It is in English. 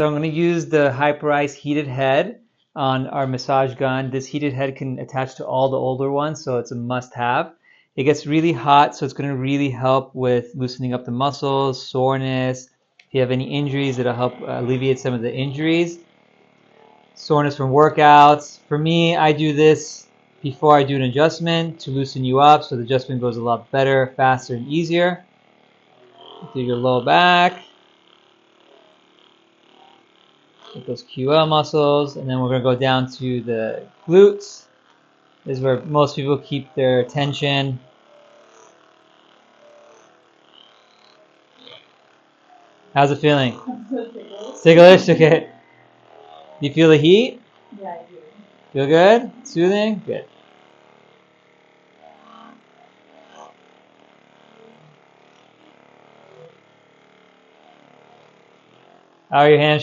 So I'm going to use the Hyperice heated head on our massage gun. This heated head can attach to all the older ones, so it's a must-have. It gets really hot, so it's going to really help with loosening up the muscles, soreness. If you have any injuries, it'll help alleviate some of the injuries. Soreness from workouts. For me, I do this before I do an adjustment to loosen you up so the adjustment goes a lot better, faster, and easier. Do your low back. Get those QL muscles, and then we're going to go down to the glutes. This is where most people keep their attention. How's it feeling? Ticklish? Okay. You feel the heat? Yeah, I do. Feel good? Soothing? Good. How are your hands?